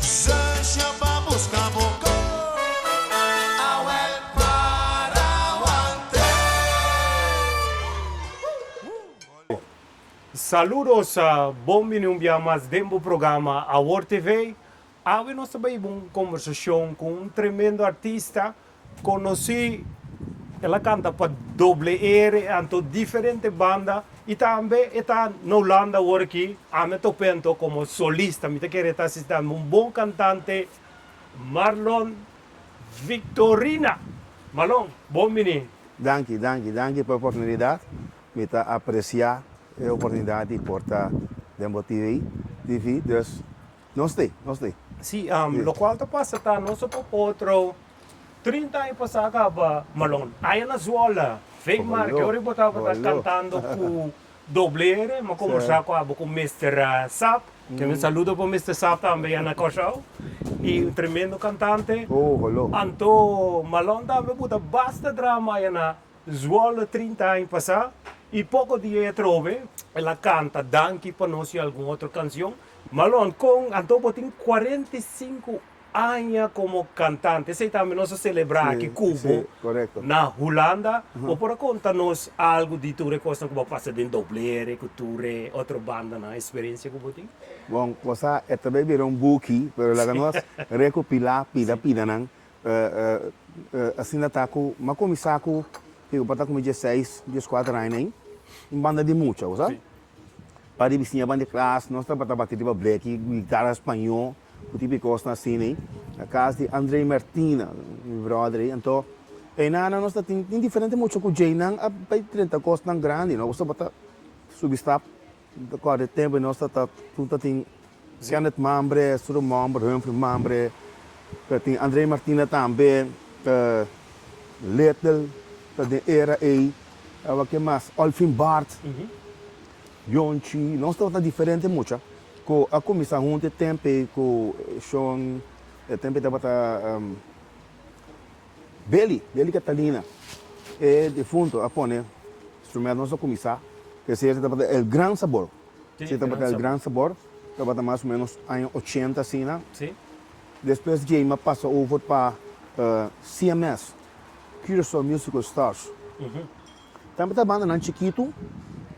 Seja para buscar boca. Awel para Saludos a Bombini um dia mais dentro do programa Awor TV. Hoje nós também uma conversação com um tremendo artista. Conheci, ela canta para doble R, então diferente banda. E também está na Holanda agora aqui. A mim penso como solista. Me quero estar assistindo um bom cantante, Marlon Victorina. Marlon, Bombini. Danke pela oportunidade. Me está apreciar a oportunidade de portar dentro TV. Dus, não sei. Sim, lo qual está passando, não só para outro. 30 anos passados, Marlon, aí na escola, vem mar, que eu estava cantando com doblere, mas conversar com o Mr. Sap, que me saluda para o Mr. Sap também na Cochau, e um tremendo cantante. Hello. Então, Marlon também bota basta drama aí na escola 30 anos passados, e pouco dia trove, ela canta Danke para nós e alguma outra canção. Marlon, então tem 45 anos como cantante. Esse também nós celebrar aqui Cuba, sim, correto. na Holanda. Ou para contar-nos algo de tua coisa que vai passar dentro do doblere, cultura, outra banda na experiência que você tem? Bom, você é também virou book, mas lá nós recopilar pila não. Assim tá com, mas começar com, eu para com 16, 14 anos, em banda de mucha, sabe? Para ir vizinha banda de classe, nós estamos para bater de black, guitarra espanhol. O típico costa assim, né? A casa de André Martina, meu brother, então, e nós tem diferente muito com o Jay, não, a 30 costa não grande, não, você bota substap, de cada tempo nós tá tudo tem Janet Mambre, Suro Mambre, Humphrey Mambre, tem André Martina também, Little, tem Era A, o que mais, Alfin Bart, Yonchi, nós tá diferente muito. A comissão junto tempo com Sean, tempo da bata Beli Catalina, e de fundo a pone instrumento nossa comissão, que se da bata El Gran Sabor, se da bata El Gran Sabor, da bata mais ou menos anos 80 assim, né? Sim. Depois de aí passa over para CMS, Curaçao Musical Stars. Também tá banda não chiquito,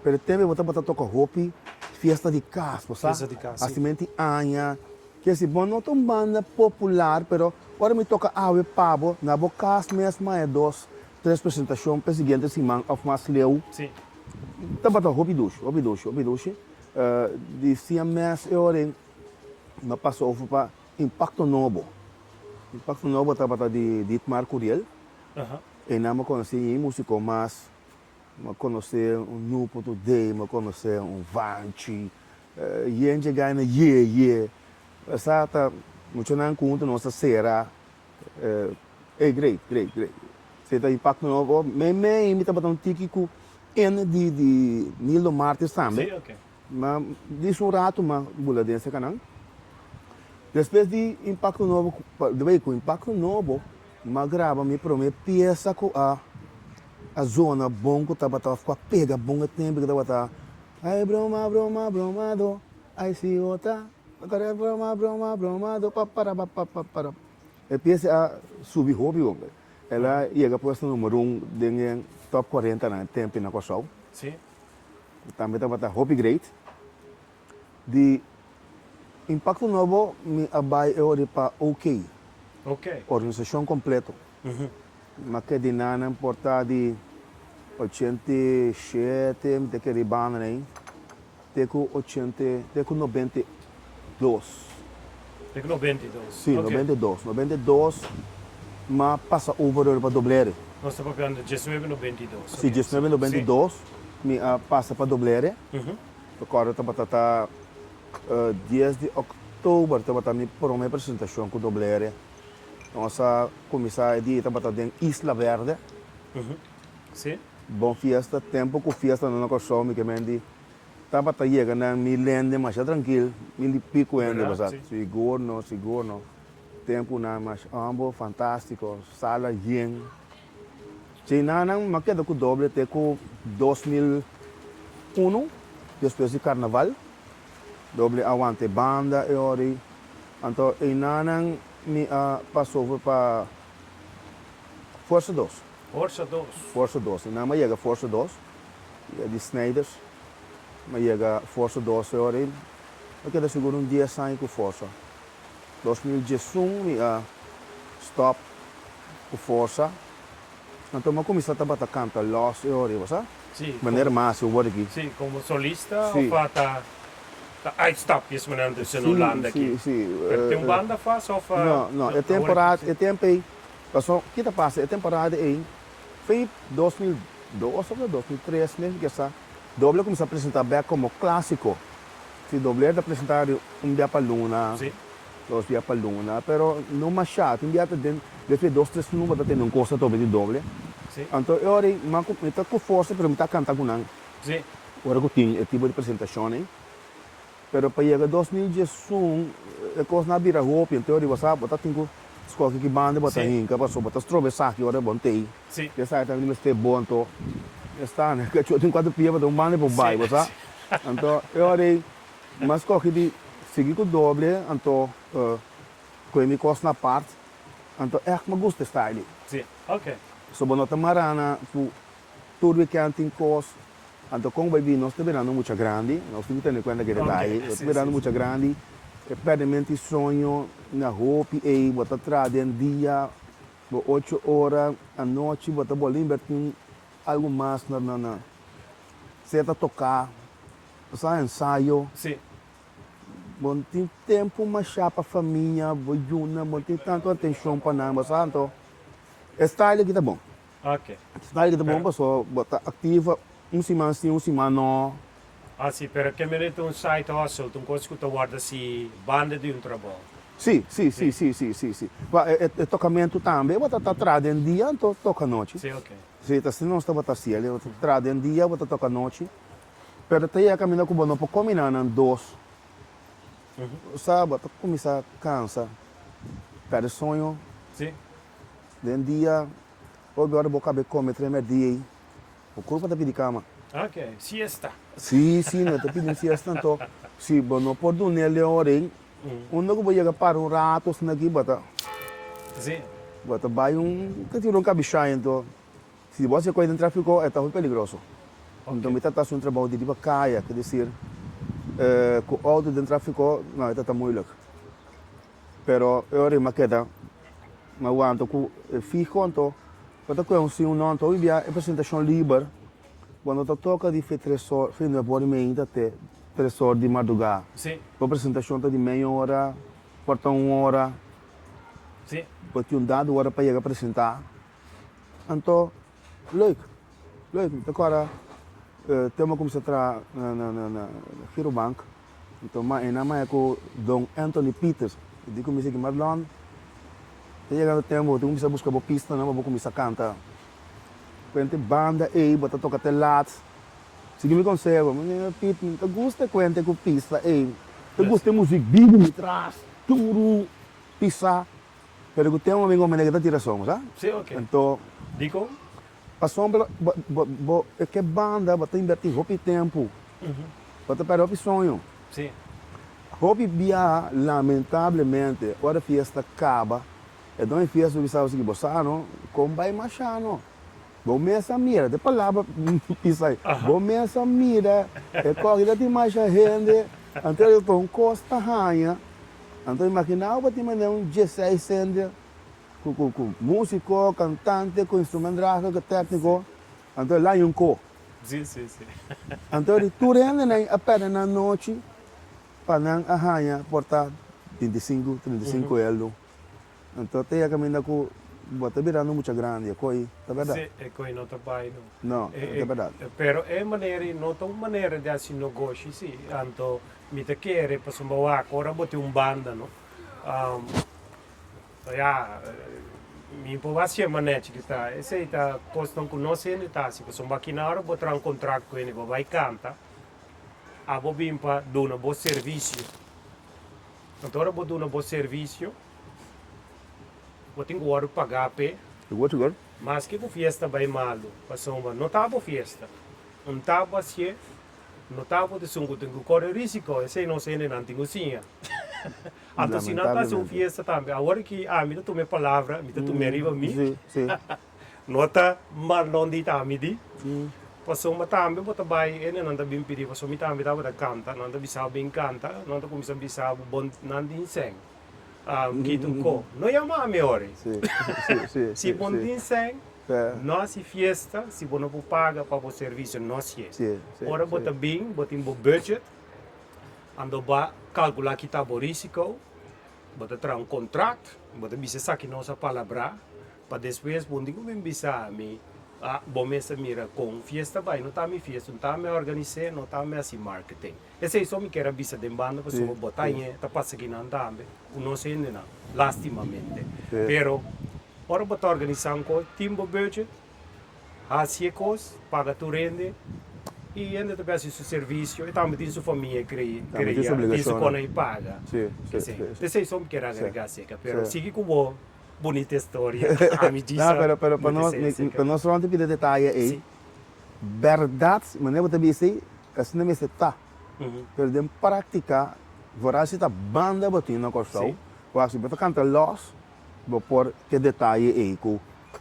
pero tempo bota toca hopi. Fiesta de casa, Fiesta de casa, assim mente anha, que se bom não tão banda popular, pero agora me toca ave pabo, na boca mesmo é 3 apresentações para seguinte semana of mais leu. Sim. Tá bata hobby duche. De CMS eu me passou para Impacto Novo. Impacto Novo tá bata de Dietmar Curiel. E não me conheci músico mais. Me conhecer Nupo Today, me conhecer Vanchi, gente ganha essa tá muito não conta nossa será é great. Você tá impacto novo, me imita para tiki com de Nilo Martins também. Sim, ok. Mas diz rato, mas bula desse canal. Depois de impacto novo, com impacto novo, mas grava me promete peça com a zona bom que estava pega bom tempo que estava ai bromado ai se outra agora bromado para e pensa a subir hobby homem ela ia para o número 1 de top 40 na tempo na Cochau Sim. também estava hobby great de impacto novo me abai eu para OK organização completa mas que de nada importa de 87, me que ribana nem, teco 80, teco 92. Teco 92. Sim, 92, mas passa over para doblere. Nós estamos falando de 1992. Sim, 1992, me passa para doblere. Agora está 10 de outubro, está minha primeira apresentação com doblere. Nossa comissária de está em Isla Verde. Sim. Bom fiesta, tempo com fiesta não Cochau, me que mendi. Tava chegando na milende, mas tranquilo, mil pico ainda, seguro. Tempo na mas ambo fantástico, sala yen. China não, mas que com doble até com 2001, depois de carnaval, doble aguante banda e ori Então, em Nanang, me passou para Força 2. Força 2. Força 2. E não chega Força 2, de Snyders, mas chega Força 2 agora. Eu quero seguro dia sair com Força. 2011, stop com Força. Então, eu comecei a cantar Lost agora, sabe? Sim. Maneira massa, eu vou aqui. Sim, como solista Sim. ou fata stop, isso mesmo, antes de Holanda aqui. Sim. Tem banda faz ou faz? Não, é temporada, é tempo aí. Passou, que tá passa, é temporada aí. Foi 2002 ou 2003 mesmo que essa. Doble começou a apresentar bem como clássico. Se doble era apresentar dia para Luna, Sim. 2 dias para Luna, pero não mais chato. Dia para dentro, depois 2, 3 números tendo um curso de doble. Sim. Então, eu estou com força, pero me está cantando com não. Sim. Agora eu tenho tipo de apresentação, hein? Pero para chegar 2011, a coisa não vira roupa, então eu sabe, botar tinha escolher que banda, botar hinca, passou, botar strobe que agora botei. Sim. Essa aí também me está bom, então está, né? Que eu tenho 4 pias para um banda para o bairro, sabe? Então eu orei, mas escolhi de seguir com o doble, então com me costa na parte, então é que me gusta style. Sim. Ok. So bonota marana, todo weekend tem costa. Então, como vai vir, nós estamos virando muito grande, nós temos que ter em conta que detalhe, nós estamos virando muito grande, perdemos sonho na roupa e botar atrás de dia, 8 horas à noite, botar bolinha, invertir algo mais na certa tocar, só ensaio, Sim. bom tem tempo mais para a família, bom tem tanto atenção para nós, sabe? Então, style que tá bom, Ok. style que tá bom, pessoal, botar ativa. Semana sim, semana não. Ah, sim, pero que me um site hustle, tu coisa que tu guarda assim, banda de trabalho. Sim. Tocamento também, vou estar atrás de dia, então toca à noite. Sim, ok. Sim, assim não está batendo assim, eu estou atrás de dia, vou tocar à noite. Pero até a caminhar com o bono, para combinar em 2. Sabe, para começar a cansa, perde sonho, Sim. de dia, agora vou acabar comer 3 dias. O corpo está pedindo cama. Ok. Siesta. Sim, não está pedindo siesta, então. Sim, bom, não pode dormir ali hora, onde eu vou chegar para um rato, assim aqui, bota. Sim. Bota, vai que tira cabichai, então. Se você corre dentro do tráfico, é muito perigoso. Então, me está um trabalho de ir para caia, quer dizer, com o auto dentro do tráfico, não, está muito louco. Pero, eu acho que mas eu ando com fico, então, quando eu conheci não, então, eu vi a apresentação livre, quando eu toco de 3 horas, fim de boa meia até 3 horas de madrugada. Sim. A apresentação está de meia hora, porta 1 hora, Sim. porque dado hora para chegar a apresentar. Então, leuk. Agora, temos como se entrar na Girobank. Então, mas é com Dom Anthony Peters. Eu digo que me Marlon. Chegando o tempo, eu comecei a buscar a pista, não vou começar a cantar. Quando banda aí, bota tocar até lado. Se me conserva, mas Peter, eu gosto quando com pista aí. Eu gosto de música, bigo me traz, turu, pisar. Pero eu tenho um amigo meu que está tirando som, sabe? Sim, ok. Então, Dico? a sombra, é que banda, bota invertir roupa e tempo. Bota para roupa e sonho. Sim. Roupa e via, lamentavelmente, hora a festa acaba. É de uma festa que sabe que você não, como vai machando. Bom essa mira, de palavra pisar. Bom essa mira, é corrida de mais gente. Então eu estou costa ranha. Então imaginava que tinha um 16 cêntimos com músico, cantante, com instrumento gráfico, técnico. Então lá em um co. Sim. Então tu rende a pena na noite para não arranhar portar 35 euros. Então tem a caminhar com bota virando muito grande, coi, tá verdade? Sim, é coi não tá bem, Não, é verdade. Pero é maneira, não tem maneira de assim negócio, sim. Então, me te quer para sumar agora botar banda, não? Mi povasi manete que está, esse aí tá costando com nós ainda tá, se você maquinário botar um contrato com ele, vai canta, a bobim para dar um bom serviço. Então, eu vou dar um bom serviço. Eu tenho que pagar pe, Agora? mas que a festa vai mal, passou não estava festa, não estava assim, não estava de sungo, tenho que correr risco, esse não sei nem não tenho sim. Então, se não está sua fiesta também, agora que me dá tua palavra, me dá tua riva, Sim, sim. nota malonde também, passou uma também, bota vai, ele não está bem pedido, passou me também estava canta, não está bisava bem canta, não está começando a bisava bom, não tem seng. Gitu ko, não é uma melhor. Sim, sim, sim. Se bom tem seng, É. nossa fiesta, se você não paga para o serviço, não se é. Sim, sim, Ora, sim. bota bem, bota em budget, ando ba calcular que está o risco, bota tra um contrato, bota bisa sa que nossa palavra, para depois, bom digo bem bisa me, bom mesa mira com fiesta vai, não tá me fiesta, não tá me organizar, não tá me assim marketing. Esse é só me quer bisa de banda, para Sim, botar em, tá passa aqui não também, não sei ainda, lastimamente. Sim. Pero ora botar organizar um coisa, timbo budget, hacia coisa, paga tu rende, e ainda também assim seu serviço, e também tem sua família Também tem cria, sua tem obrigação, sua cona e paga. Sim, Que sim, sim, sim. esse só me quer agregar seca, pero Sim. sigue com boa, bonita história, a me diz. Não, pero para nós não tem que detalhe aí. Sim. Verdade, mas não vou dizer, assim não me está. Pero de prática, você está banda batendo na construção, Sim. você vai cantar los, vou pôr que detalhe aí com.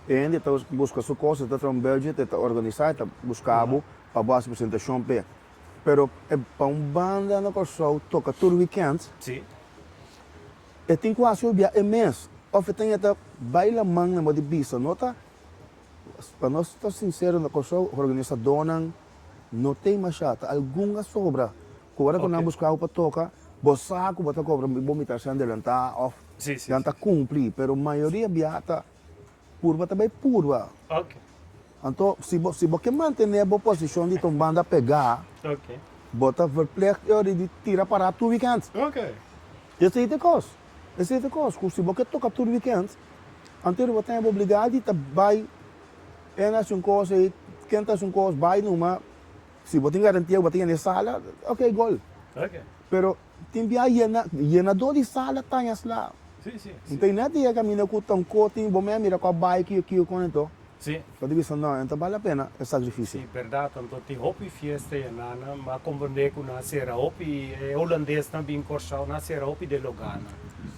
E ainda está buscando sua coisa, está um budget, está organizado, está buscando para boa apresentação pé. Pero para banda na construção toca todo weekend, Sim, e tem quase o dia mês. Of tem até baila man na modi bisa, nota? Para nós estar sincero na construção, organizador não tem machata, alguma sobra. Agora quando Ok. buscar para tocar, bosaco bota cobra, vomitar sem adelantar, off, sim, sim. já está cumprir, pero a maioria biata purva também purva. Ok, Então, se você quer manter a boa posição de banda pegar, ok, bota verpleeg de tira para tu weekend. ok. Esse é o caso. Esse é o caso. Se você toca todo weekend, então você é obrigado a vai uma coisa, quenta uma coisa, vai numa. Se você tem garantia, você tem na sala, ok, gol. Ok, Pero tem via llenador de sala, tanhas lá. sim, sim. Não tem nada de caminhar com um cote, vou me mirar com a bike aqui com então. Sim, Eu digo não, então vale a pena o sacrifício. sim, verdade. Então tem hopi fiesta e nana, mas compreender que na serra hopi holandês também corção, na serra hopi de Logana.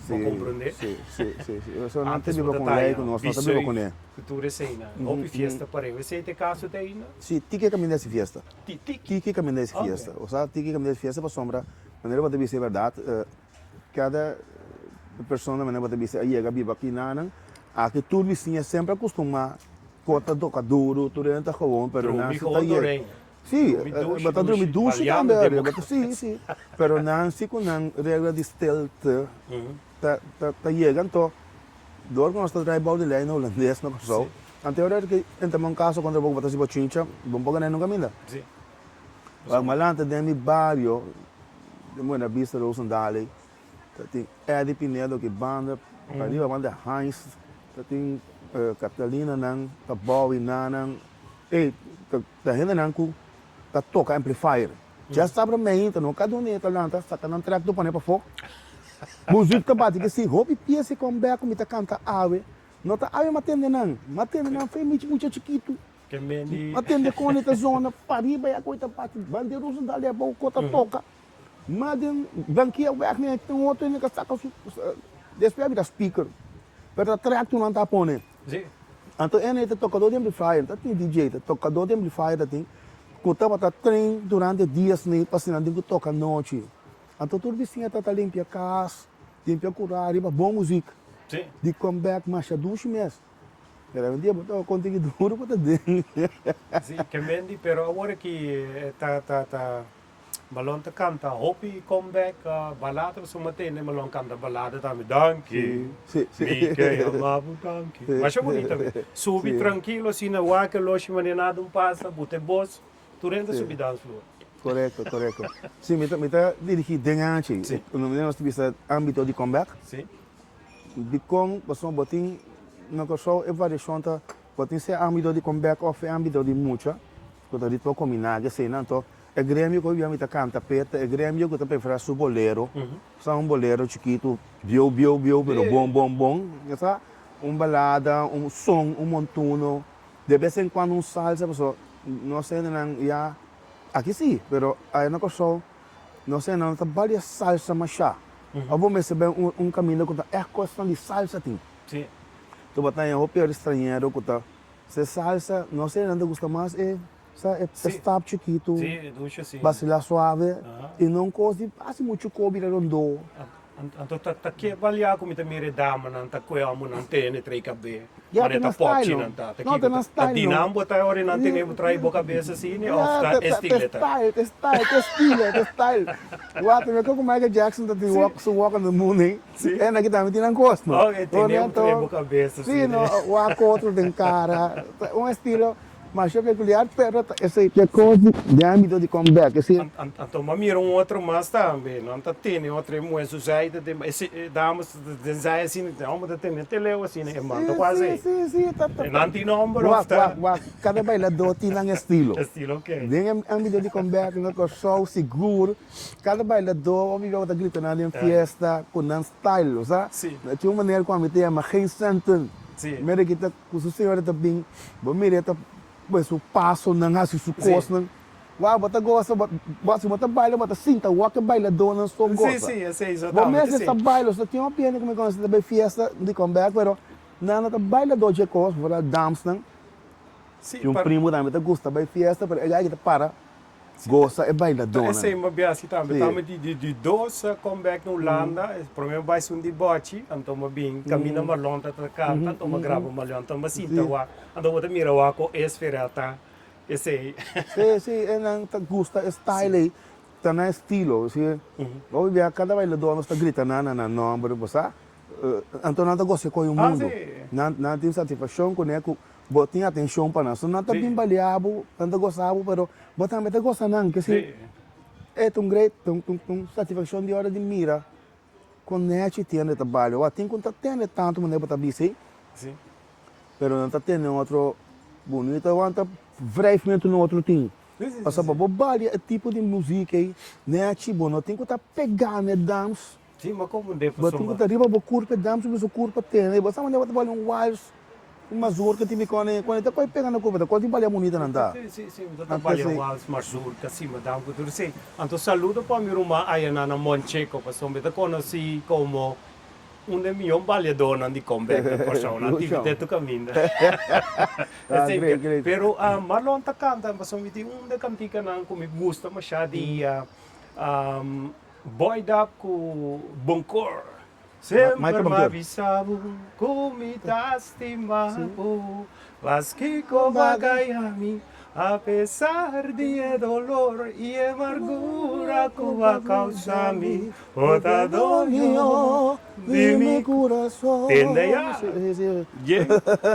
Vou compreender. Sim, sim, sim. Eu só não Antes tenho do com detalhe, ele, nós não temos com ele. Cultura cena, hopi fiesta para ele. Você tem caso daí, não? Sim, tem que caminhar essa fiesta. Tiki. Tiki caminhar essa Ok. fiesta. Ou seja, tiki caminhar essa fiesta para sombra. Maneira para dizer verdade, cada pessoa maneira para dizer aí a biba aqui nana, aqui tudo vizinha sempre acostuma cota doca duro, tudo entra com pero não se tá aí. Sim, mas tá dormindo duche também, sim. Pero não se com não regra de stealth, tá chegando dor com esta drive de lei no holandês no caso. Anterior que entra um caso quando vou botar se bochincha, vamos pagar no caminho. Sim. Pag malanta de mi barrio, de Buena Vista, Rosendale, tem Eddie Pinedo, que banda, ali a banda Heinz, tem Catalina, nang, tá Bowie, nang, e tá renda nang ku, tá toca amplifier. Já sabe bem, então não cada um é talanta, tá canando track do pane para fogo. Música tá bate que se roupa e piece com beco, me tá canta ave, não tá ave matende nang foi muito chiquito. Que mendi. Atende com esta zona, pariba e a coisa parte, bandeiros dali a pouco cota toca. Mas daqui a pouco tem outro que está com despegue da speaker. Para track tu não tá pondo. Sim. Então ele é tocador de amplifier, tá tem DJ, tá tocador de amplifier, tá tem. Cota para trem durante dias nem passando que toca noite. Então tudo vizinha tá limpia casa, limpia curar, bom música. Sim. De comeback marcha 2 meses. Era um dia botar conteúdo duro para dentro. Sim, que mendi, pero agora que tá malon ta canta hopi comeback balada so mate ne malon canta balada também danke. Sim, sim. Mi que amava danke. Mas é bonito também. Subi tranquilo assim na waca loche manenado passa, bote boss, tu renda subir dance floor. Correto. Sim, me tá dirigindo dengante. Sim. O nome nós tivemos âmbito de comeback. Sim. De com, passou botin na coisa é variação tá, botin se âmbito de comeback ou âmbito de mucha. Quando dito combinar, que sei não, então é grêmio que eu ia me canta peta, é grêmio que eu também faz o bolero. Só bolero chiquito, bio, pero bom. Essa balada, som, montuno. De vez em quando salsa, pessoal, não sei não, aqui sim, pero aí na coisa, não sei não, tá várias salsa machá. Eu vou receber caminho que é questão de salsa, tem. Sim. Tu botar em roupa estrangeiro, que tá. Se salsa, não sei nada gosta mais, é stop chiquito, Sim, ducha sim. bacila suave, Ah. e não coisa assim muito cobre redondo. Anto ta ke balia ko mita mire dama nan ta ko amo nan tene trei cabe. Ya, Mane tem ta na pochi style, nan ta. no, tem na style, no. dinam bota ore nan tene trai bo cabeça assim, Yeah, of ta estileta. style. What, me como Michael Jackson that he walk on the moon, eh? Sim. É na que também tem na costa, no? Ok, tene trai bo cabeça Sim, assim. no, walk outro tem cara, estilo mais peculiar, pero esse é coisa de âmbito de comeback, esse Anto ma mira outro mas também, não ta tene outro moeso zaida de esse damas de zai assim, não ta tene teleu assim, é manda quase. Sim, tá. Não tem número of ta. Cada bailador tem um estilo. Estilo ok. Tem âmbito de comeback, no que show seguro. Cada bailador, obviamente, está gritando em fiesta com um style, sabe? Sim. Tinha uma maneira como tem uma geen centen. Sim. Mira que tá com o senhor tá bem, bom mira tá, mas o passo não há se costa não. Uau, bota gosta, bota baila, bota cinta, o que bailador não só gosta. Sim, esse é Bom, exatamente. mesmo essa baila, só tinha uma pena que me conhece também fiesta de comeback, pero não tá bailador de costa, para dance não. Sim, E primo também tá gosta da fiesta, pero é aí que para gosta é bailador. Essa é uma biasi também. Sim. Também de dois comeback na Holanda, primeiro vai ser de bote, então uma bem caminha malonta tá cá, então uma grava malonta, então uma cinta lá, então outra mira lá com esferata. Esse aí. Sim, é não tá gosta style aí, tá na estilo, sim. Hoje cada bailador não está gritando na nome, você. Então não tá gosta com o mundo. Não tem satisfação com ele. Botem atenção para nós. Não está bem baleado, não está gostado, pero botem também está gostando não, que sim. É tão great, tão satisfação de hora de mira. Com net tem trabalho, tem que tá tendo tanto maneira para bici, Sim. pero não está tendo outro bonito, aguenta brevemente no outro time. Passa para bobagem, é tipo de música aí, net bom, não tem que estar pegando dance. Sim, mas como de Mas tem que estar riba para curva dance, mas o curva tem, você maneira para trabalhar wires. Mazur que tive quando está quase pegando a curva, quase balia bonita não dá. Sim, eu trabalho com as mazur, que assim, madame, que tudo assim. Então saludo para minha irmã aí na Moncheco, para sombra, eu conheci como de milhão baleador de comeback da persona, tive dentro do caminho. Great. Pero marlon ta canta, mas sombra de de cantica não como gusta machado boy up com Boncor. Sempre Michael me Bublé. avisavam como te amava, mas que bagay a mim, apesar de dolor e amargura que vai causar mim, outra dor de mi coração. Entende já? Sim.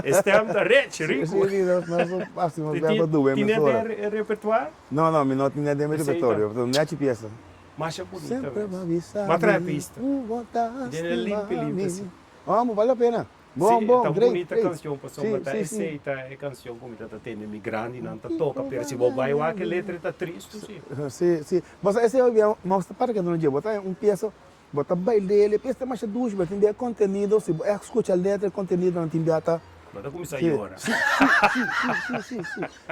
Estamos da rede, rico. Sim, nós passamos bem do bem. Tinha repertório? Não, não tinha de repertório. Então, net peça. Mas é bonita Sempre me mesmo. avisava. Mas traz a pista. Voltaste Ele é limpo, assim. Vamos, vale a pena. Sim, Bom, tão great. bonita a canção, pessoal, mas Sim. aceita a canção como está tendo imigrante, não está toca, pero se bobai lá que a letra está triste, sim. Sim. Mas esse é o mostra para que não dia, botar peça, botar baile, peça mais duas, mas tem conteúdo, se escuta a letra, conteúdo não tem data. Mas começa agora. Sim.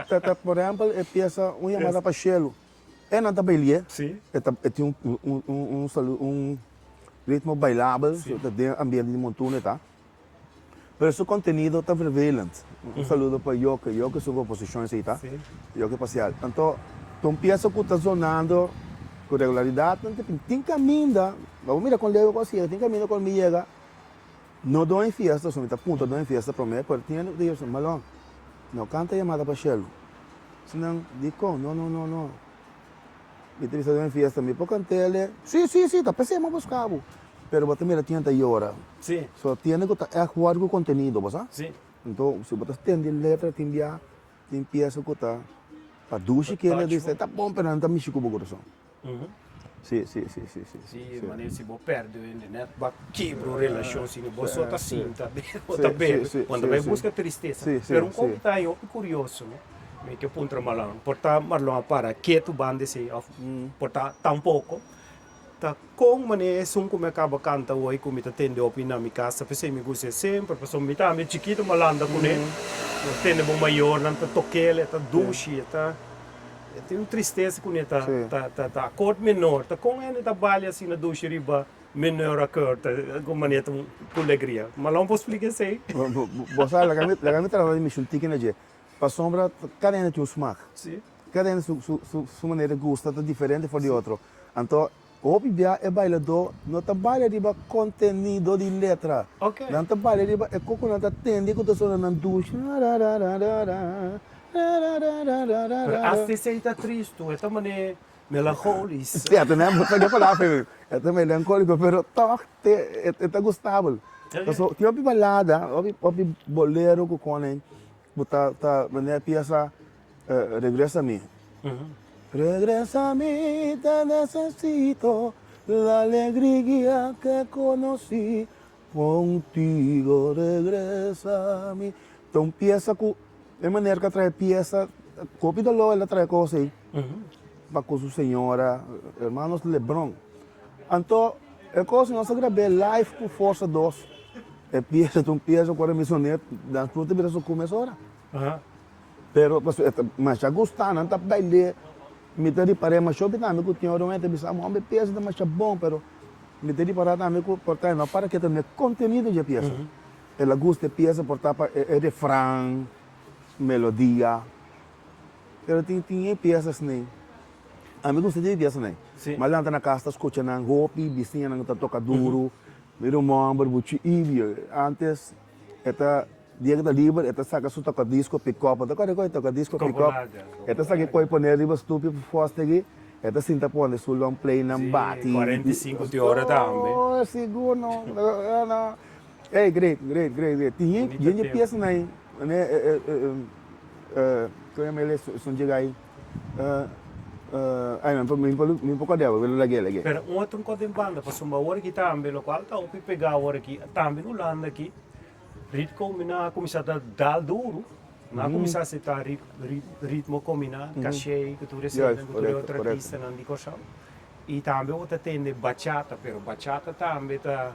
Tá, por exemplo, é peça, uma chamada para Chelo. É na baile, Sim. tem um ritmo bailável, tem ambiente de montanha, tá? Mas o conteúdo está prevalente. Um saludo para Yoke são composições aí, tá? Sim. Yoke parcial. Então, peça que está sonando com regularidade, tem caminho, vamos mirar com o Leo, tem caminho com o Miega. Não dou em fiesta, só me está ponto, dou em fiesta para mim, porque tinha que dizer, Malon, não canta chamada para Chelo. Senão, digo, não. Me entrevista em fiesta, me pode cantar, sim, está pensando em buscar, pero você mira, tinha que hora. Sim. Só tinha que estar com o conteúdo, você? Sim. Então, se você tem letra, tem peça que está para duche que ele diz, tá bom, pero não está mexendo com o coração. Sim. Sim, mas se você perde a internet, vai quebrar a relação, se você só está assim, está bem, quando vai buscar tristeza. Pero comentário curioso, né? Que punta malão, porta malão para quieto bande se, porta tampouco. Tá com maneira som como acaba canta hoje como está tendo opinião na minha casa, pensei me gusta sempre, porque me tá me chiquito malanda com ele, tendo bom maior, não tá toquele, tá duche, tá tem uma tristeza com ele, tá acordo menor, tá com ele trabalha assim na duche riba, menor accordo, com maneira com alegria. Mas não posso explicar isso aí. Você la gamit trabalha de mission ticket na je. Para sombra, cada um tem um smaak. Sim. Cada um sua maneira de gostar é diferente do outro. Então, o bia é bailador, não trabalha de conteúdo de letra. Ok. Não trabalha de é como não atende que tu só não ducha. Até se está triste, é maneira melancólica. Sim, até não vou fazer palavra. É também melancólico, mas toque é gostável. Então, tinha uma balada, uma bolero que conem, tá, maneira pieza regresa a mim. Regresa a mí, te necesito, la alegría que conocí, contigo regresa a mí. Então, pieza com, de maneira que traz pieza, copia do ela traz coisa aí, para com sua senhora, hermanos Lebron. Então, é coisa que nós gravamos live com Força 2. É pieza, agora missionário, das frutas, vira só começa agora. Pero, mas já gostar, não tá baile. Me tadi para mas show também que tinha orang bisa mau ambil pieza mas bom, pero me tadi para também que portar não para que tenha conteúdo de pieza. Ela gosta de pieza portar é refrão, melodia. Pero tinha piezas nem. A mim gosta de pieza nem. Mas lá na casa escuta na hopi, vizinha não tá toca duro. Meu irmão berbuci ibi antes eta dia que tá livre, eta saca su toca disco pick-up, toca disco pick-up. Eta saca coi poner riba estúpido foste aqui, eta sinta pone su long play na bati. 45 de hora também. Oh, seguro não. Hey, great. Tinha pieza aí, né? Que eu me son chega aí. Ai, não, me pouco dela, vou lagi. Pero outro coisa em banda, para sumba hora aqui também, o qual tá o pegar hora aqui, também no lado aqui. Ritmo começar a dar duro, na começar a setar ritmo combinar, cachê, que tu recebe, que tu é outra artista na dicoção. E também outra tem bachata, pero bachata também tá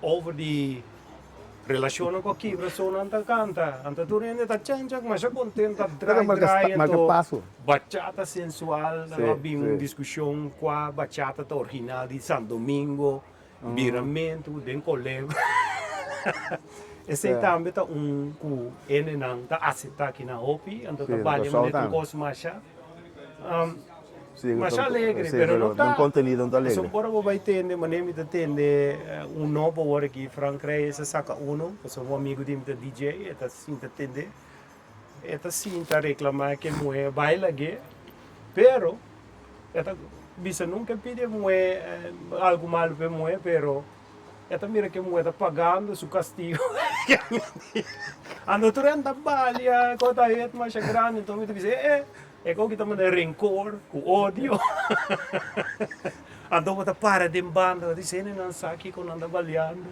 over de relaciona com aqui, pessoa não canta, então tu ainda tá chanchak, mas já contenta dry, então bachata sensual, havia uma discussão com a bachata original de Santo Domingo, viramento, de colega. Esse aí também tá ele não tá aceitar aqui na OPI, então trabalha muito com coisa mais mas alegre, pero não tá. Conteúdo não alegre. Só para vai ter, maneira de atender novo hora aqui, Frank Reyes saca sou um amigo de DJ, eta sim tá atender, eta sim tá reclamar que mulher baila aqui, pero eta bisa nunca pede mulher algo mal para mulher, pero eta mira que mulher tá pagando seu castigo. Ando turando a balha, cota het mais grande, então me diz é como que estamos de rancor, com ódio. Então você para de banda, diz não sabe que quando anda balhando.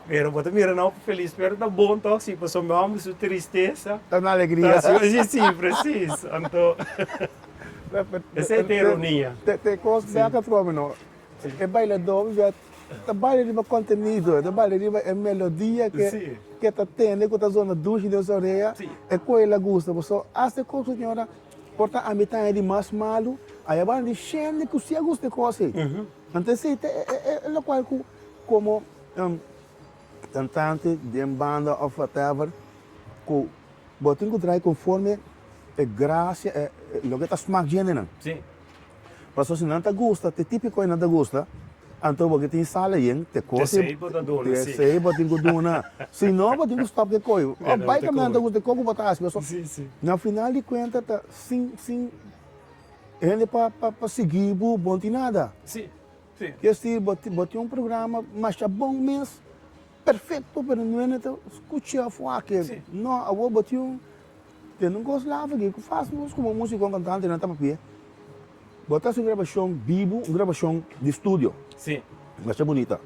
Pero você mira não feliz, pero tá bom então se passou mesmo sua tristeza. Tá na alegria. Sim, preciso. Então essa é a ironia. Tem coisa que é prova não. É bailador já trabalha de conteúdo, trabalha de melodia que tá tendo que tá zona ducha de orelha. É coisa gosta, você acha que a senhora porta a metade de mais malo, aí a banda de gente que você gosta de coisa. Então se é o qual como cantante de banda ou whatever, que botem que trai conforme é graça, é o que tá smack gente não. Sim. Mas se não te gosta, te típico não te gosta. Então, você tem sala aí, te coisa. Sei, botar dona. Sei, botar dona. Se não, você tem que stop de coisa. Vai caminhando, você tem que botar as pessoas. Sim. No final de contas, tá sim, ele para seguir, bom de nada. Sim. Que se botar programa, mas é bom mesmo, perfeito, mas não é nada, escutar a que não, eu vou botar eu não gosto lá, que faço como músico cantante, não está para ver. Botar uma gravação vivo, uma gravação de estúdio. Sim. Mas é bonita.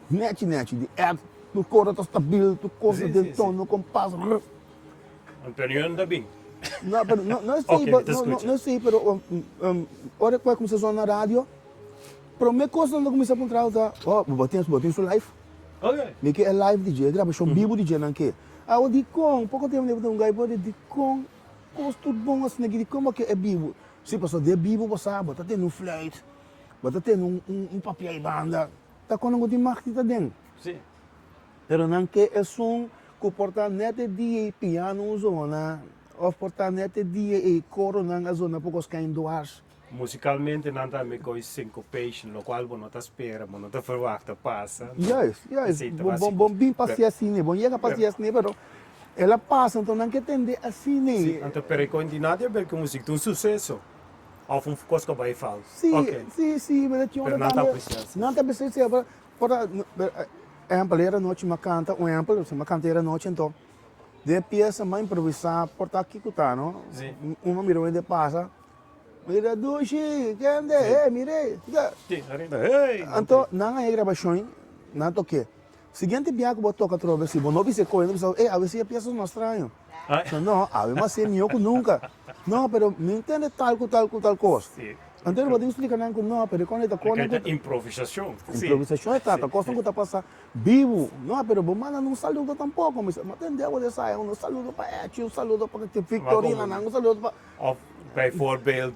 Net, de tu cor está estável, tu coisa de tom, no compasso. Antônio anda bem. Não sei, pero olha qual começou na rádio. Pero me coisa não começou a encontrar, botem sua live. Ok. Me que é live DJ, gravação vivo DJ não que. Ah, o Dicon, pouco tempo depois um gajo de Dicon, gosto bom assim, de como que é vivo. Se passou de vivo, você sabe, tá tendo um flight. bota tem papel e banda, tá quando eu te marca dentro. Sim. Pero não que é som que porta net dia piano zona, ou porta net dia e coro na zona porque os caem doars. Musicalmente não está me com syncopation, lo qual não está espera, não está verwacht passa. Yes. Sim, tá Bom, bem passear assim, né? Bom, chega passear assim, pero ela passa, então não que entender assim, né? Sim, então pero com nada ver com música, um sucesso. Ou coisa que vai falar. Sim, Ok. sim, mas tinha Pero não está precisando. não está precisando, para exemplo, era noite uma canta, uma canteira noite, então, de peça, mais improvisar, portar aqui que tá, não? Sim. Uma mira onde passa, mira, dushi, quem mire, Sim, hey! então, não é gravação, não toque. Seguinte dia que eu toco trova, se não visse coisa, eu pensava, a ver se a peça não estranho. Não, a ver, mas se eu nunca. Não, pero me entende tal coisa. Sim. Então, eu vou explicar não, não, pero quando está com Improvisação. improvisação é tata, coisa que está passando vivo. Não, pero bom, mano, não saludo tampouco, mas entendeu de sair, um saludo para Eti, um saludo para Victorina, um saludo para. Of bijvoorbeeld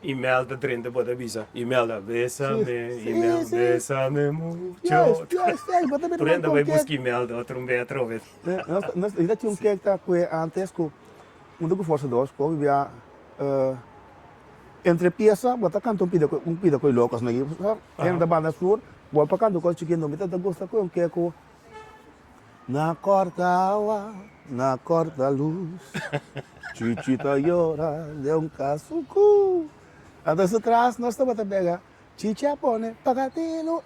e-mail de Drenthe wordt visa. E-mail da besame, Sim, e-mail sim. besame mucho. Yes, mas também Drenthe vai buscar e-mail da outro metro. nós ainda tinha que estar com antes com do que força dos, com via entre pieza, bota canto um pida com loucos na guia, da banda sur, bota para canto com chiquinho, me tá gosta com que com na corta luz, Chichita llora de um casucu. Atrás atrás nós estamos a pegar, Chicha pone pagatino,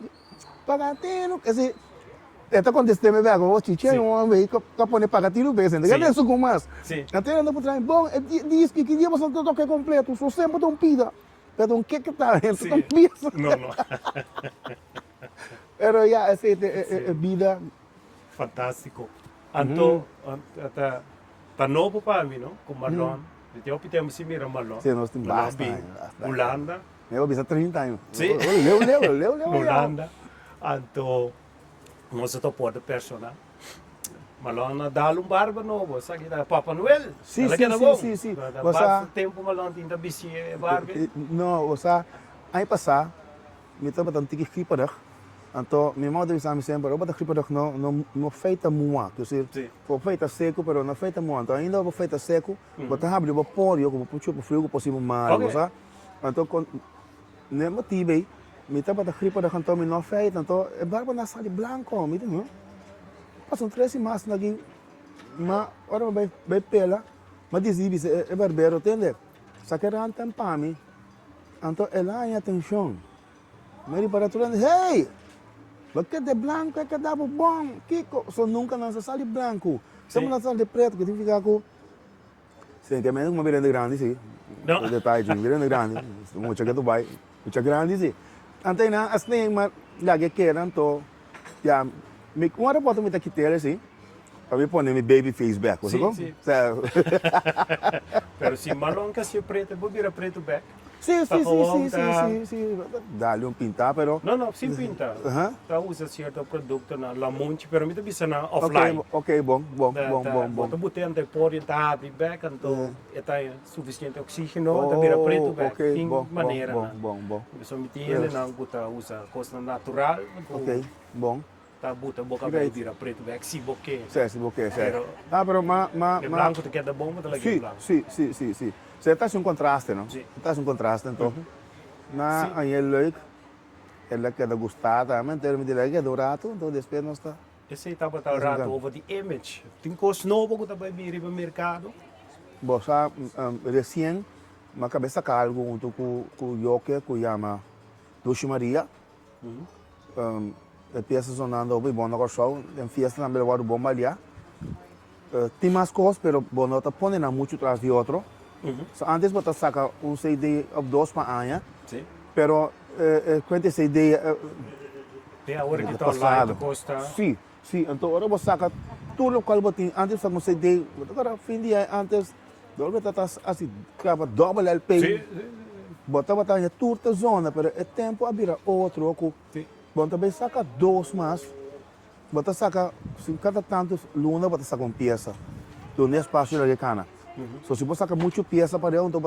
quer dizer, está com deste me pega, o Chicha é um homem que pone pagatino bem, entende? Que é isso com mais. Sim. Até anda por trás, bom, diz que dia você não toca completo, só sempre tem um pida, pero um que está dentro, tem pieza. Não. Pero já, essa é vida. Fantástico. Então, tá novo para mim, não? Com Marlon. Eu optei se mira Marlon. Sim, nós temos bastante. Holanda. Eu vou 30 anos. Sim. Leu. Holanda. Então, nós estamos por persona. Marlon dá barba novo, sabe? Papa Noel. Sim. Basta tempo Marlon tinha bici barba. Não, você, aí passar, me estava dando tique gripa. Então, minha mãe disse a mim sempre, eu vou gripa não feita muito, quer dizer, foi feita seco, mas não feita muito. Então, ainda vou feita seco, vou abrir o pólio, como puxo para frio, possível mais, sabe? Então, nem motivei, me estava da gripa então me não feita, então, é barba na sala branco, me entendeu? Passam 3 semanas aqui, mas agora vai pela, mas diz é barbeiro, entende? Só que era antes para mim, então, ela em atenção, mas para tudo, hey! Porque de branco é que dá bom, Kiko. Só nunca na sala branco. Estamos na sala de preto, que tem que ficar com. Sim, que é menos uma viranda grande, sim. Não. O detalhe de viranda grande. Muito que tu vai. Muito grande, sim. Então, assim, mas lá que queiram, então, já, uma hora pode me dar quitar, sim. Para me pôr meu baby face back, Sim. Pero se Marlon que se preto, vou virar preto back. Sim. Dá-lhe pintar, pero. Não, sem pintar. Tá usa certo produto na Lamonte, pero me também na offline. Ok, bom. Bota botando de pôr e tá abre back, então está suficiente oxígeno, tá vira preto back. Ok, maneira. Bom. Só me tiene não bota usa coisa natural. Ok, bom. Tá bota boca vai vira preto back, se boque. Certo. Pero branco te queda bom, mas lá branco. Sim. Você está um contraste, não? Sim. Está um contraste, então. Aí é leuk, ela queda gostada, mas em termos de leuk é dourado, então depois nós está. Esse estava tá rato over the image. Tem coisa nova que tá vai vir no mercado. Você recém, mas cabeça sacar algo junto com o Yoke, que chama Dulce Maria. Peças sonando bem bom no show, em fiesta também agora bom ali. Tem mais coisas, pero bom não tá ponendo muito atrás de outro. So, antes você saca CD ou 2 para anos, pero quando CD tem a hora que está lá costa. Sim, então agora você saca tudo o qual você antes saca CD, agora fim de ano antes, você está assim, grava double LP. Você vai turta zona, pero é tempo a virar outro. Você também saca 2 mais, você saca, cada tantos luna você saca peça, do espaço da cana. So, se você saca muito peça para ele, então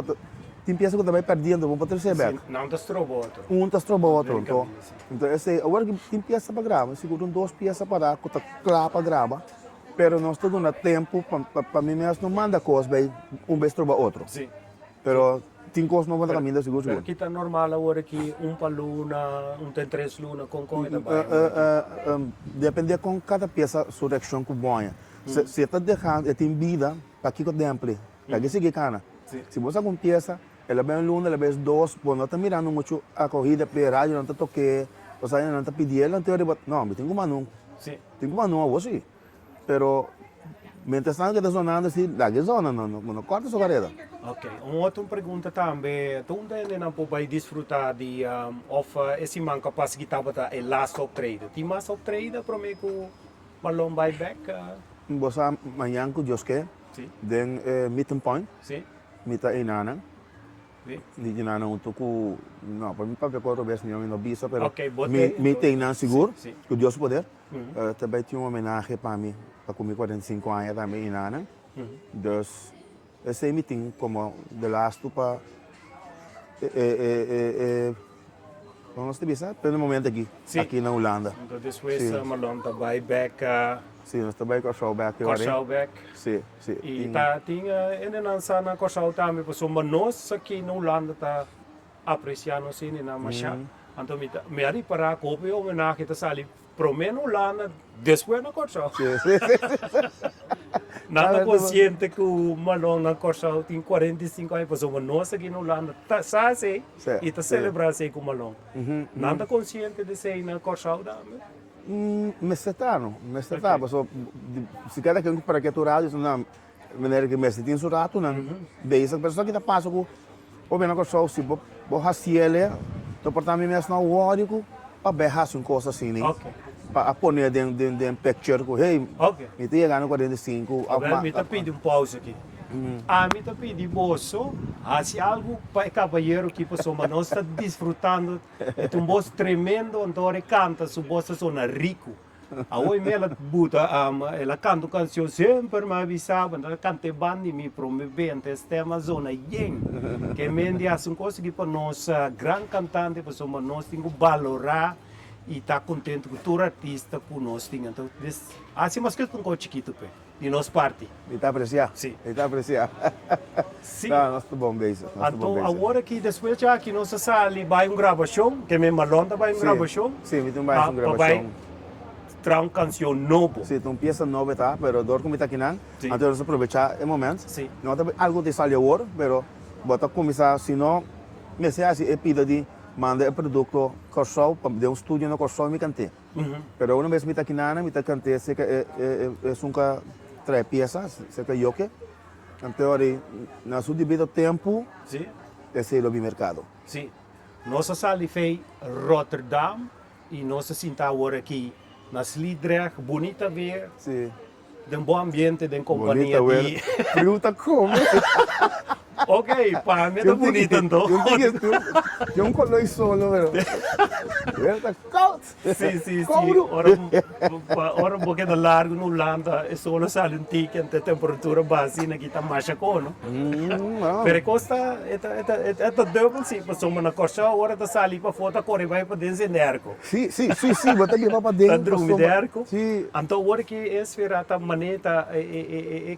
tem peça que também perdendo, vou para terceiro back. Não te estrobo outro. Um está trombando o outro, Bem então. caminho, sim. Então, esse, agora que tem peça para gravar, seguro duas peças para dar, que está claro para gravar, pero nós estamos dando tempo para mim mesmo não manda coisa, bem, vez tromba outro. Sim. Pero tem coisa não manda caminho, seguro, Pero seguro. aqui está normal agora que para luna, tem 3 luna com coisa. Depende com cada peça, sua reação com boia. Se está deixando, tem vida, para que o tempo, para que seguir cana. Sim. Se você com peça, ela vem luna, ela vem dois, bom, não está mirando muito a corrida, para rádio, não está toque, ou seja, não está pedindo, não tem não, me tem como não. Sim. Tem como não, você. Pero, mientras tanto que está sonando, assim, da que zona, não corta sua carreira. Ok. Outra pergunta também. Tu não pode desfrutar de esse man capaz que estava a last optreden. Tem mais optreden para mim com balão buyback? Você amanhã com Deus quer, Sim. den meeting point, Sim. mita inana. Sim. Di inana untuk ku, não, para mim para ver qual vez não não bisa, pero Ok, bote, mita inana seguro, sim, sim. que Deus poder. Também tinha uma homenagem para mim, para comigo 45 anos também inana. Dus esse meeting como de last para vamos te bisa, pelo momento aqui, Sim. aqui na Holanda. Então, depois Sim. balão tá buyback, Sim, nós também com a showback agora. Korsauback. Sim, sim. E tinha na sana Korsau também, porque nós aqui na Holanda tá apreciando assim na Masha. Então, me ari para copy homenagem tá sali prometo Holanda, depois na Korsau. Sim, sim. Nada consciente que o Malon na Korsau tem 45 anos, porque nós aqui na Holanda tá assim Sim, e tá sim. celebrando assim com o Malon. Nada consciente de ser na Korsau também. Messetano, so se cada que para que tu rádio na maneira que mestre tem surato não basic pessoa que tá passa com o bem na só se bo raciele to portar mim mesmo na órico para berrar um coisa assim né Ok. para poner den picture com hey Ok. me tem ganhando 45 Agora me tá pedindo pausa aqui. Me tá pedindo bolso, se algo para caballeiro que passou, mas nós está desfrutando de um bolso tremendo, então ele canta, sua voz sona rico. A hoje ela buta, ela canta canção sempre me avisava, ela canta banda e me promovendo este tema zona yen, que me assim um coisa que para nós grande cantante, passou, mas nós temos que valorar e tá contente com todo artista que nós temos. Então, assim, mas que é um coisa chiquito, pé, de nossa parte. me tá apreciar Sim. me tá apreciar Sim. tá nós tô bom base Então, agora que depois já que nós sali vai gravação, que me malonda vai gravação, sim me tem mais vai gravação trazer canção nova. sim tem peça nova tá pero dor como tá aqui não Sim. então nós aproveitar o momento Sim. não tá algo de sale agora pero bota começar se não me se assim é pida de manda o produto Korsau para de um estúdio no Korsau me cante pero uma vez me tá aqui não me tá cante se que é nunca três peças se que eu que então aí na sua devido tempo Sim, esse é o mercado sim. Nós sali fez Rotterdam e nós senta agora aqui na Sliedrecht, bonita ver, sim de bom ambiente, de companhia bonita de... frio tá como Ok, para mim tá bonito então. Tem color solo, pero. Tá cold. Sim, sim, sim. Couro. Ora um pouquinho largo no Holanda, é só sale um ticket de temperatura básica aqui tá mais chacono. Não. Pero costa, é double sim, passou uma na costa, agora tá sali para fora, corre vai para dentro de erco. Sim, bota aqui para Tá dentro. drume de erco. Sim. Então agora que esfera tá maneta,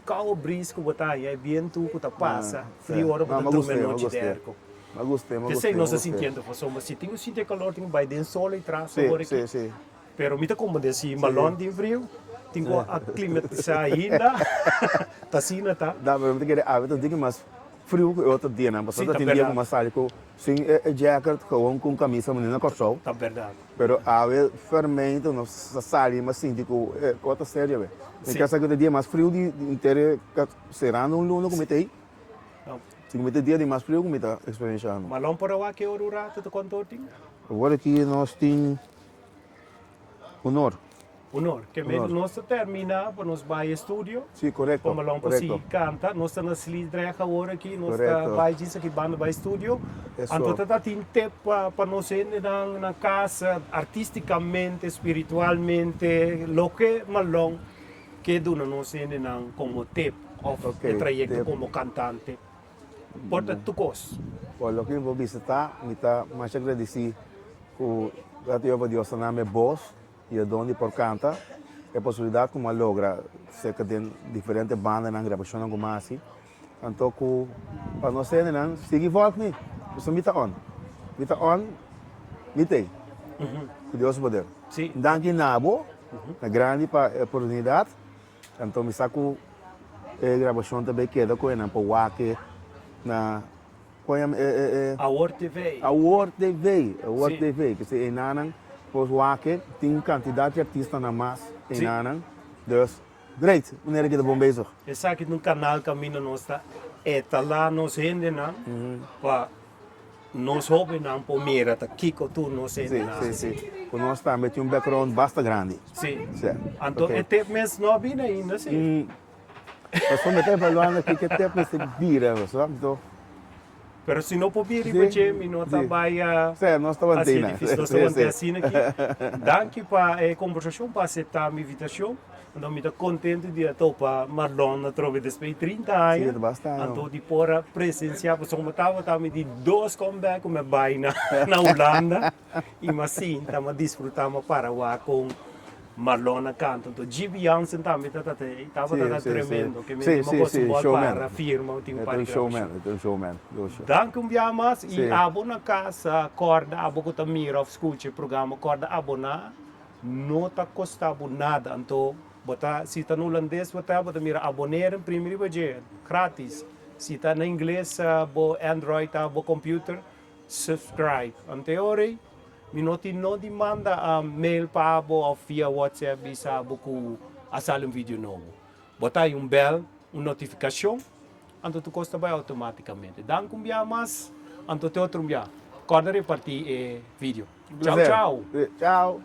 calmo brisco botar, é viento que tá passa, frio hora para drume noite de erco. Mas gostei. Que sei não se sentindo, passou, mas se tem o sentir calor, tem vai dentro sol e traz agora aqui. Sim. Pero me como desse malão de frio, tenho a climatizar ainda, tá assim, tá? Dá para me querer, então tem que mais frio que outro dia, né? Você Sim, tá tá tem dia verdade. com uma saia com sem jacket com camisa menina com sol. Tá verdade. Pero a ver fermento no saia, mas sim tipo outra série, velho. Tem Sim. que saber que dia mais frio de inteiro serando luna como tem. Não. Se me dia de mais frio como tá experienciando. Malão para lá que ouro rato tu quanto tem? Agora aqui nós temos honor. Honor, que me Honor. nós termina para nós vai estúdio. Sim, correto. Para malão para si canta, nós tá na Sliedrecht agora aqui, nós tá vai disso aqui banda vai estúdio. Isso. Então tá tem tempo para nós ir na casa artisticamente, espiritualmente, lo que malão que dona nós ir como tempo, Ok, de trayecto tempo. como cantante. Porta tukos. Por lo que eu vou visitar, me está mais agradecido com a Deus na minha voz e a donde por canta. A possibilidade como logra cerca de diferentes bandas na gravação como assim. Então, para nós ser, não, siga volta me. Você me tá on, me tem. Com Deus poder. Sim. Danke nabo, na grande oportunidade. Então, me saco a gravação também queda com ele para o Wake na Award TV. Award TV, Sim. TV, que se enanan por Wake tem quantidade de artistas na mais enanan. Dus, great, meneer que de bom bezig. Essa aqui no canal Caminho Nostra é tá lá nos rende não para nos hobby não por mira tá kiko tu nos rende não. Sim. Por nós também tem background bastante grande. Sim. Certo. Então Ok. é tempo mesmo não vim ainda sim. Mas quando eu falando aqui que tempo se vira, sabe? Então, Pero se não por vir Sim. porque me não Sim. trabalha certo, nós estamos assim antena. difícil nós estamos assim aqui. Danke para a conversação para aceitar a minha invitação. Então me estou contente de estar para Marlon na trova depois de 30 anos. Sim, bastante. Então de pôr presenciar, porque eu estava também de 2 comeback com meu pai na Holanda. E mas sim, estamos desfrutando para lá com Marlon na canto. Então G.B. Jansen também estava tremendo. Que me sim, showman. para a firma. É um showman. Dank um dia mais e Sim. abo na casa, corda, abo que também escute o programa, corda abo na, não está custando nada, então, se está no holandês, bota mira aboneer primeiro budget, grátis. Se está na inglês, bo Android, bo computer, subscribe. Anteori, minuti não demanda mail para abo ou via WhatsApp, bisa abo ku asal vídeo novo. Bota aí bell, notificação. Anto tu costa vai automaticamente. Dan cumbia mas, anto te outro cumbia. Corda repartir vídeo. Tchau, tchau. Tchau.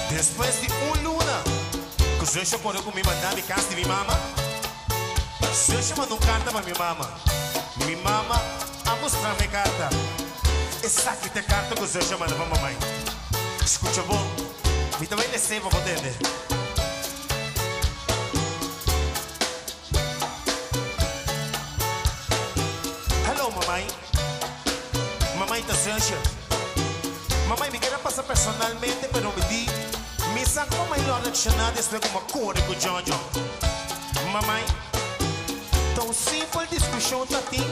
Después de un luna, que yo por con mi mandar de casa de mi mamá, yo mandó un carta para mi mamá. Mi mamá a mostrarme carta. Exatamente carta que eu mandou para mamãe. Escuta bom, me também receba para entender. Hello, mamãe. Mamãe tá Sancha. Mamãe me quer passar personalmente, pero me di, me sacou mais logo de chamar desde como cor com o Jojo. Mamãe, tão simples discussão tá tem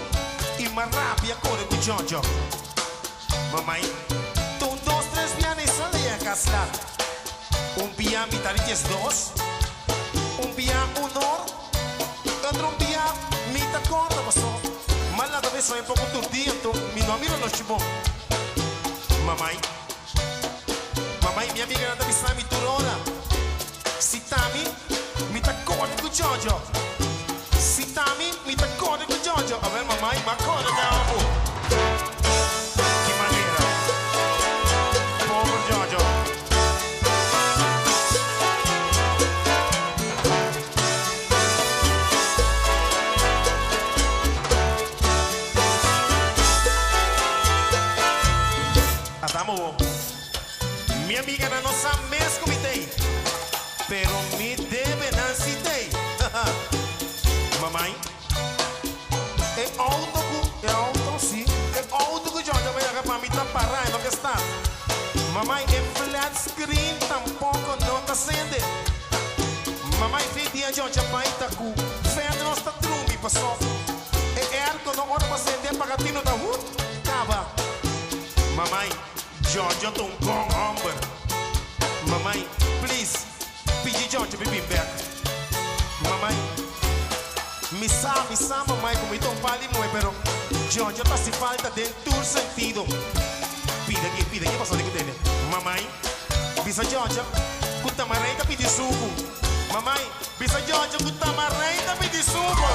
e mais rápida cor com o Jojo. Mamãe, tão 2, 3 pianos só lhe a casar. Piano me tarinhas 2, piano 1 outro piano me tá corta passou. Mas lá talvez só um pouco turdia, então me não mira no chibom. Mamãe, minha amiga anda me sabe turona. Se tami, me tá corda com o Jojo. Se tami, me tá corda com o Jojo. A ver, mamãe, ma corda não. Que maneira. Pobre Jojo. Atamo. Minha amiga não sabe mesmo como tem, pero me deve não se tem. Mamãe, é alto sim, é alto que Jojo vai dar para mim parar, não que está. Mamãe, é flat screen, tampouco não está sendo. Mamãe, vem dia Jojo vai estar com fé nossa trumbi passou. É arco não hora para acender para gatino da rua, acaba. Mamãe, Jojo tem bom homem. Mamãe, please, pedi Jojo para vir back. Mamãe, me sabe, mamãe, como então vale muito, pero Jojo tá se falta de todo sentido. Pida aqui, passou de dele. Mamãe, bisa Georgia, kuta maray tapi di suko. Mamay, bisa Georgia, kuta maray tapi di suko.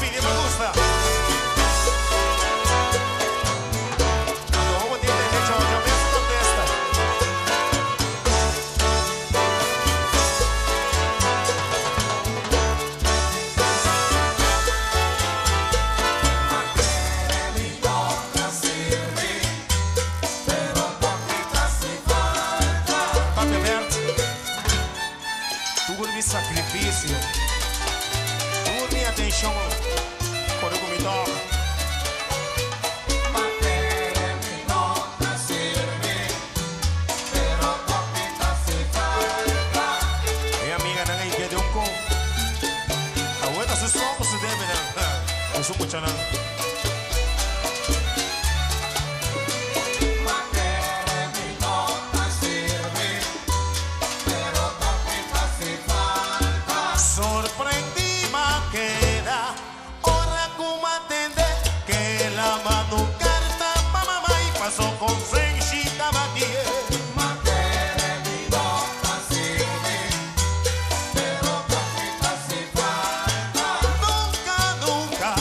Pili me gusta. Adobo tiene de Georgia, me hace contesta. Papi Bert, tudo mi sacrifício, tudo minha atenção, quando eu me toca. Minha amiga não é de um com, a outra se só se deve não, eu sou muito não. Sorprendi ma queda, ora como atender que la mano carta pa mamá y pasó con Frenchita Mathieu. Nunca, nunca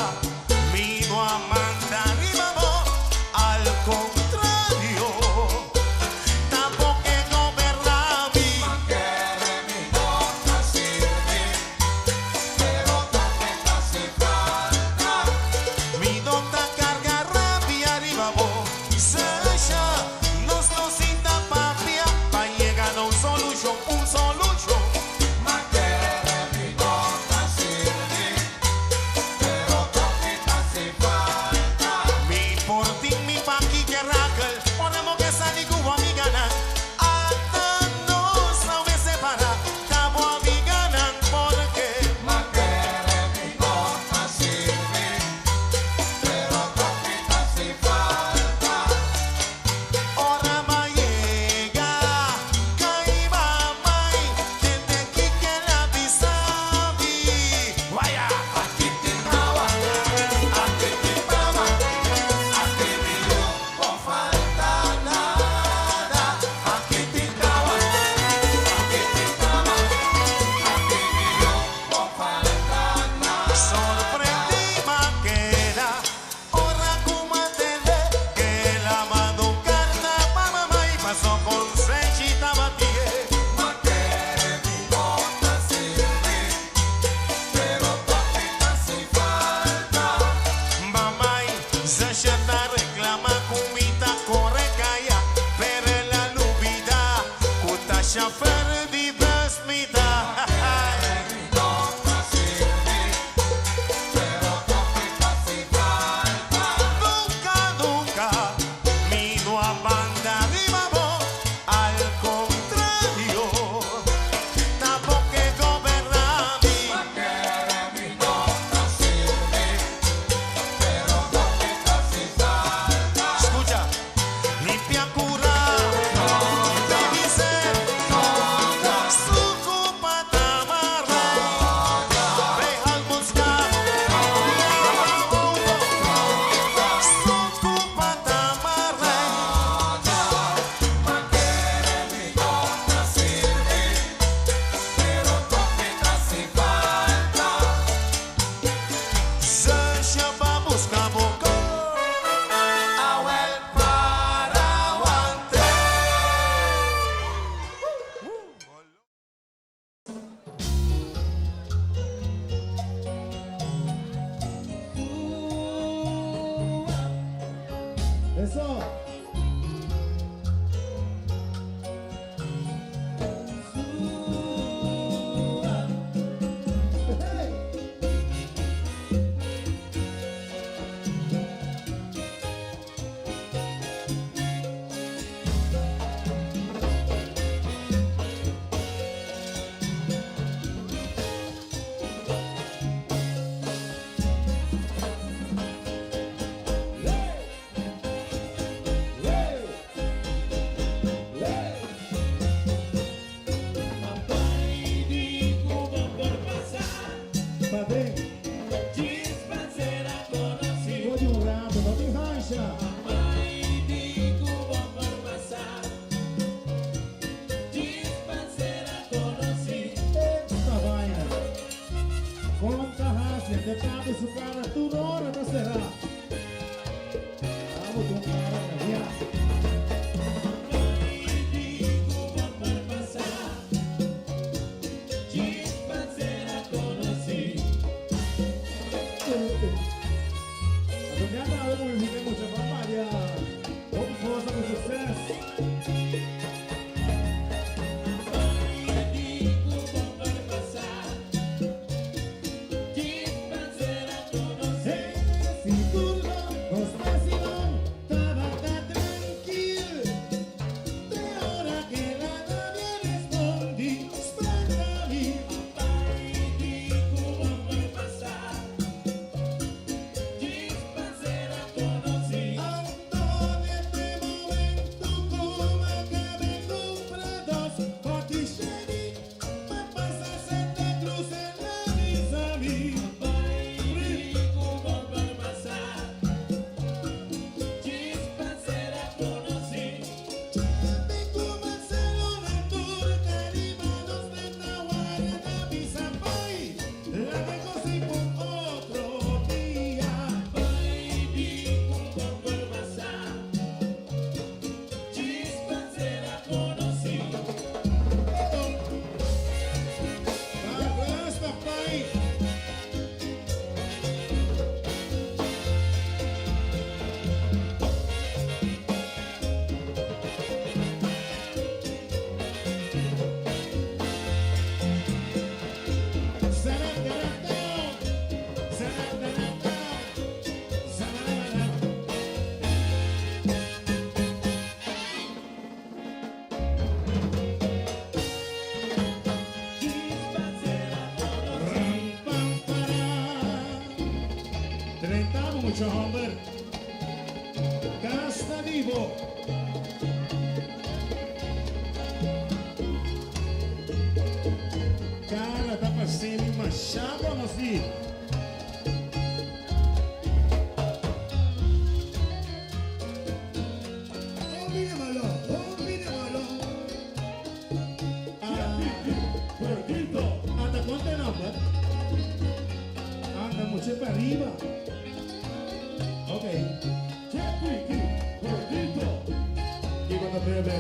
vino a mandar mi mamá, al contrario, tampoco que gobernar mi. Mi nota carga rabia arriba vos, Sasha, nos necesita papia, pa llegar a un solution, un solution. Mi porting, mi paqui que raquel, ponemos que salir como a mi ganar. Hasta no sabe separar, estamos a mi ganar porque. Ora ma llega, caiba mai, desde aquí que la bisabi. Vaya, aquí te estaba, aquí te estaba, aquí mi no falta nada. Aquí te estaba, aquí mi no falta nada. Sorprendí ma queda, ora como atender que la mano carta pa mamá y pasó con Frenchita Mathieu. Mamá y Sashata reclama comida corre calla, pero la lubida, kuta shafer di besmita. Nunca, nunca vino a mandar mi mamá, al contrario, tampoco que gobernar mi. Escucha, limpia cura, baby ser, suco patamarra, ve al buscar, suco patamarra. Sasha va a buscar boca, awel para aguante. turno no será. Vamos con cara, ya. Adoniana, vemos que vive mucha papaya. Vamos força com sucesso. Mucho hombre, casta vivo. Cara, tá parecendo uma chapa, meu filho. Anda, quanto number? Anda mucho para arriba. Ok. Y cuando bebe.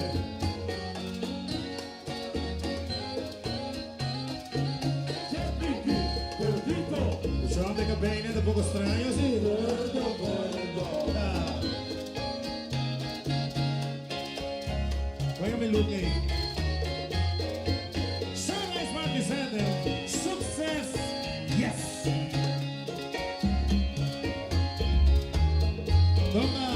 Yo tengo bene un poco extraño, sí. Óigame, Luque. Sunrise Market Center. Success. Yes. Toma.